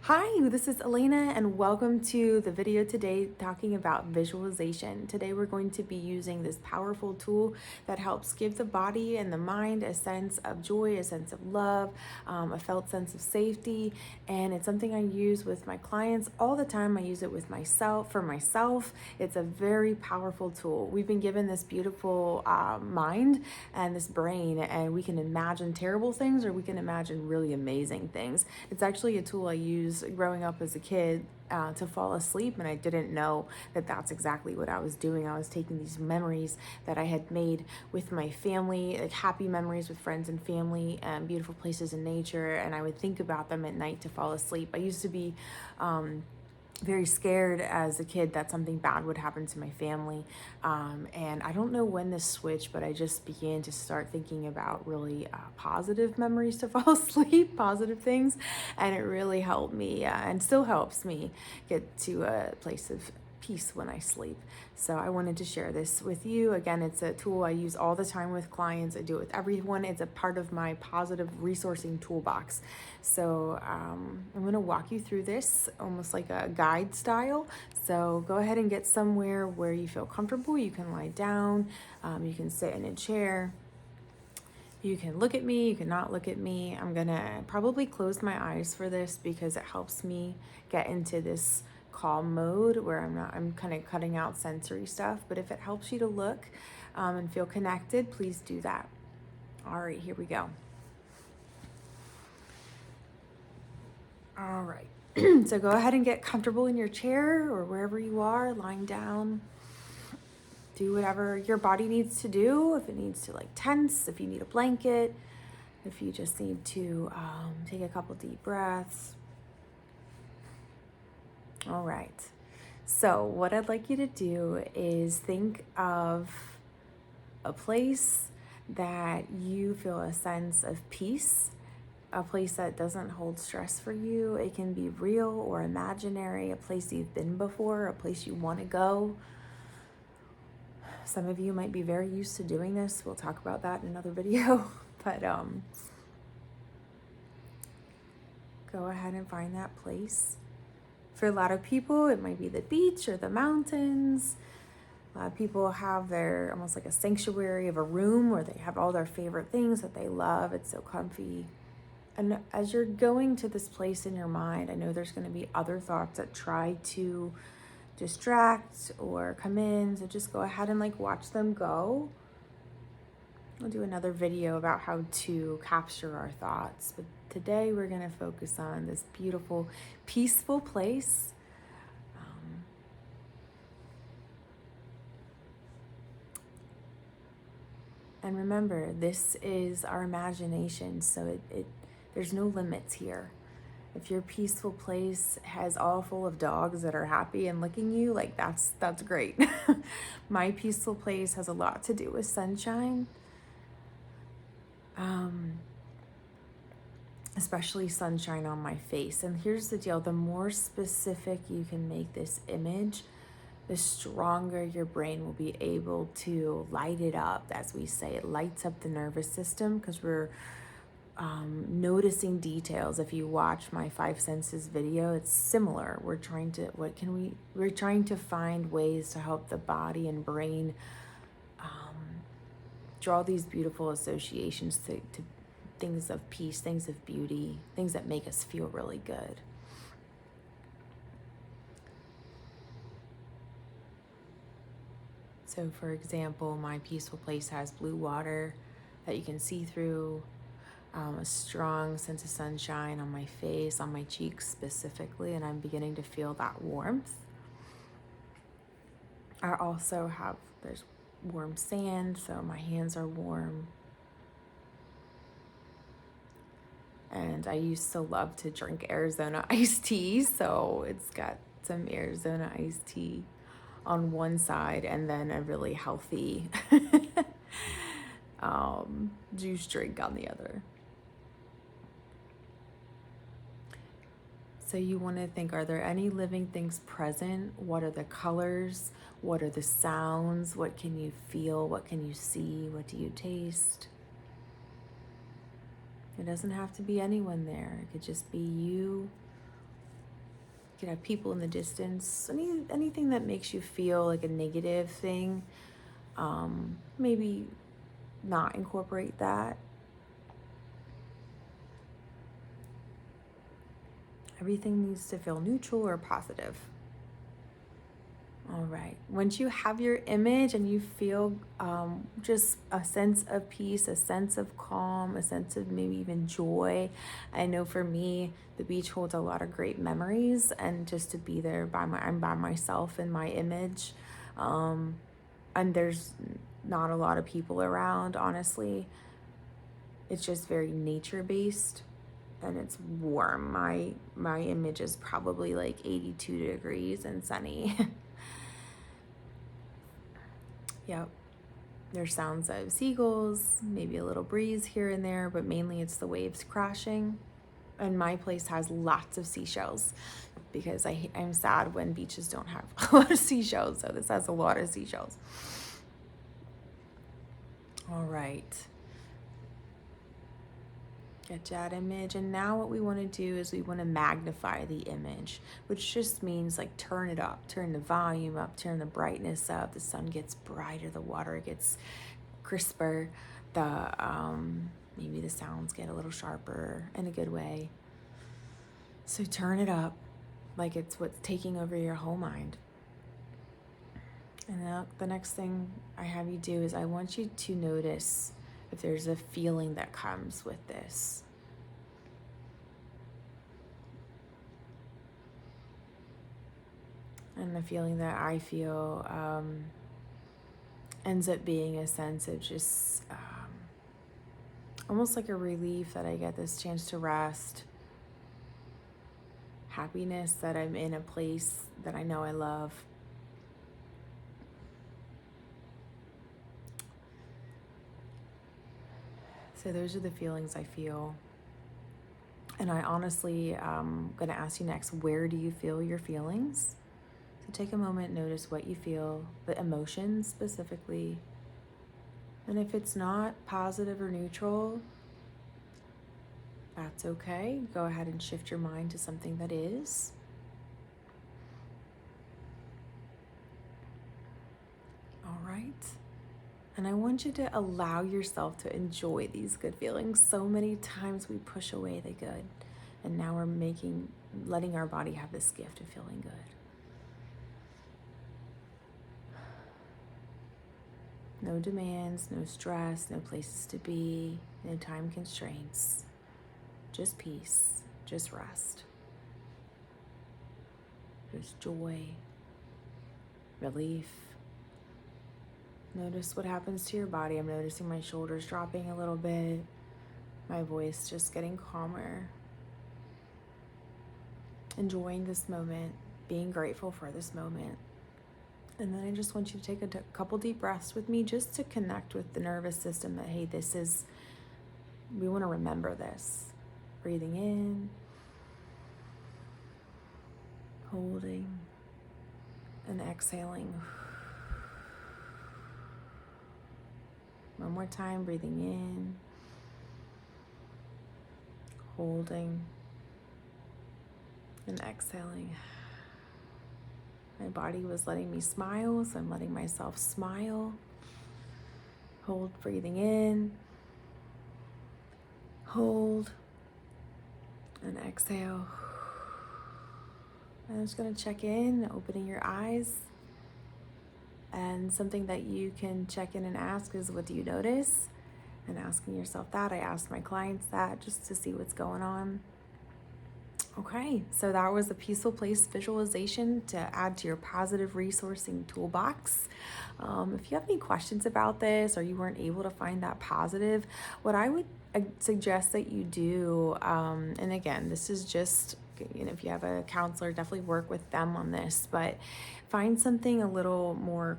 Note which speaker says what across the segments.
Speaker 1: Hi, this is Elena and welcome to the video today talking about visualization. Today we're going to be using this powerful tool that helps give the body and the mind a sense of joy, a sense of love, a felt sense of safety, and it's something I use with my clients all the time. I use it with myself, for myself. It's a very powerful tool. We've been given this beautiful mind and this brain, and we can imagine terrible things or we can imagine really amazing things. It's actually a tool I use growing up as a kid to fall asleep, and I didn't know that that's exactly what I was doing. I was taking these memories that I had made with my family, like happy memories with friends and family and beautiful places in nature, and I would think about them at night to fall asleep. I used to be very scared as a kid that something bad would happen to my family. And I don't know when this switched, but I just began to start thinking about really positive memories to fall asleep, positive things. And it really helped me and still helps me get to a place of peace when I sleep. So I wanted to share this with you. Again, it's a tool I use all the time with clients. I do it with everyone. It's a part of my positive resourcing toolbox. So I'm going to walk you through this almost like a guide style. So go ahead and get somewhere where you feel comfortable. You can lie down, you can sit in a chair. You can look at me, you can not look at me. I'm gonna probably close my eyes for this because it helps me get into this calm mode where I'm kind of cutting out sensory stuff. But if it helps you to look and feel connected, please do that. All right, here we go. All right, so go ahead and get comfortable in your chair or wherever you are, lying down. Do whatever your body needs to do. If it needs to like tense, if you need a blanket, if you just need to take a couple deep breaths. All right. So what I'd like you to do is think of a place that you feel a sense of peace, a place that doesn't hold stress for you. It can be real or imaginary, a place you've been before, a place you want to go. Some of you might be very used to doing this. We'll talk about that in another video. But go ahead and find that place. For a lot of people, it might be the beach or the mountains. A lot of people have their almost like a sanctuary of a room where they have all their favorite things that they love. It's so comfy. And as you're going to this place in your mind, I know there's going to be other thoughts that try to distract or come in. So just go ahead and like watch them go. I'll do another video about how to capture our thoughts. But today we're going to focus on this beautiful, peaceful place. And remember, this is our imagination, so there's no limits here. If your peaceful place has all full of dogs that are happy and licking you, like that's great. My peaceful place has a lot to do with sunshine. Especially sunshine on my face. And here's the deal, the more specific you can make this image, the stronger your brain will be able to light it up. As we say, it lights up the nervous system because we're noticing details. If you watch my 5 senses video, it's similar. We're trying to find ways to help the body and brain draw these beautiful associations to things of peace, things of beauty, things that make us feel really good. So for example, my peaceful place has blue water that you can see through, a strong sense of sunshine on my face, on my cheeks specifically, and I'm beginning to feel that warmth. I also have, there's warm sand, so my hands are warm. And I used to love to drink Arizona iced tea, so it's got some Arizona iced tea on one side and then a really healthy juice drink on the other. So you want to think, are there any living things present? What are the colors? What are the sounds? What can you feel? What can you see? What do you taste? It doesn't have to be anyone there. It could just be you You could have people in the distance, anything that makes you feel like a negative thing. Maybe not incorporate that. Everything needs to feel neutral or positive. All right. Once you have your image and you feel just a sense of peace, a sense of calm, a sense of maybe even joy. I know for me, the beach holds a lot of great memories, and just to be there I'm by myself in my image. And there's not a lot of people around, honestly. It's just very nature based. And it's warm. My image is probably like 82 degrees and sunny. Yep. There's sounds of seagulls, maybe a little breeze here and there, but mainly it's the waves crashing. And my place has lots of seashells because I'm sad when beaches don't have a lot of seashells. So this has a lot of seashells. All right. Get that image. And now what we want to do is we want to magnify the image, which just means like turn it up, turn the volume up, turn the brightness up. The sun gets brighter, the water gets crisper, maybe the sounds get a little sharper in a good way. So turn it up like it's what's taking over your whole mind. And now the next thing I have you do is I want you to notice if there's a feeling that comes with this. And the feeling that I feel ends up being a sense of just almost like a relief that I get this chance to rest. Happiness that I'm in a place that I know I love. So those are the feelings I feel. And I honestly going to ask you next, where do you feel your feelings? So take a moment, notice what you feel, the emotions specifically. And if it's not positive or neutral, that's okay. Go ahead and shift your mind to something that is. All right. And I want you to allow yourself to enjoy these good feelings. So many times we push away the good, and now we're letting our body have this gift of feeling good. No demands, no stress, no places to be, no time constraints. Just peace, just rest. Just joy, relief. Notice what happens to your body. I'm noticing my shoulders dropping a little bit, my voice just getting calmer. Enjoying this moment, being grateful for this moment. And then I just want you to take a couple deep breaths with me just to connect with the nervous system that, hey, we want to remember this. Breathing in, holding, and exhaling. One more time, breathing in, holding, and exhaling. My body was letting me smile, so I'm letting myself smile. Hold, breathing in, hold, and exhale. I'm just going to check in, opening your eyes. And something that you can check in and ask is, what do you notice? And asking yourself that. I asked my clients that just to see what's going on. Okay, so that was a peaceful place visualization to add to your positive resourcing toolbox. If you have any questions about this or you weren't able to find that positive, what I would suggest that you do, and again, this is just, if you have a counselor, definitely work with them on this, but find something a little more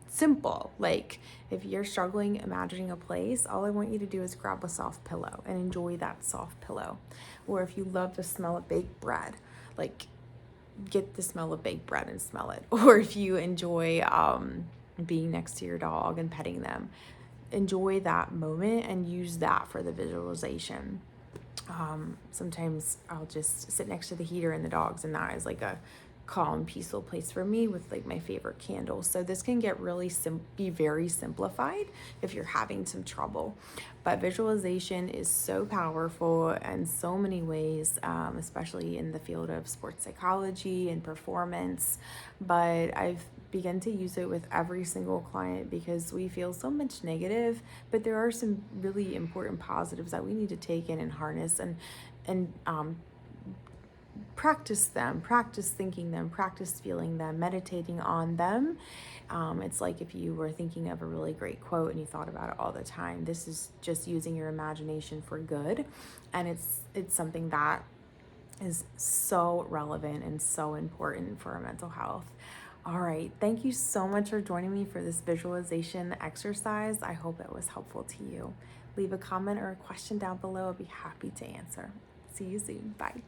Speaker 1: simple. Like if you're struggling imagining a place, all I want you to do is grab a soft pillow and enjoy that soft pillow. Or if you love the smell of baked bread, like get the smell of baked bread and smell it. Or if you enjoy being next to your dog and petting them, enjoy that moment and use that for the visualization. Sometimes I'll just sit next to the heater and the dogs, and that is like a calm, peaceful place for me with like my favorite candles. So this can get really be very simplified if you're having some trouble. But visualization is so powerful in so many ways, especially in the field of sports psychology and performance. But I've begun to use it with every single client because we feel so much negative, but there are some really important positives that we need to take in and harness and practice them, practice thinking them, practice feeling them, meditating on them. It's like if you were thinking of a really great quote and you thought about it all the time. This is just using your imagination for good, and it's something that is so relevant and so important for our mental health. All right, thank you so much for joining me for this visualization exercise. I hope it was helpful to you. Leave a comment or a question down below. I'll be happy to answer. See you soon. Bye.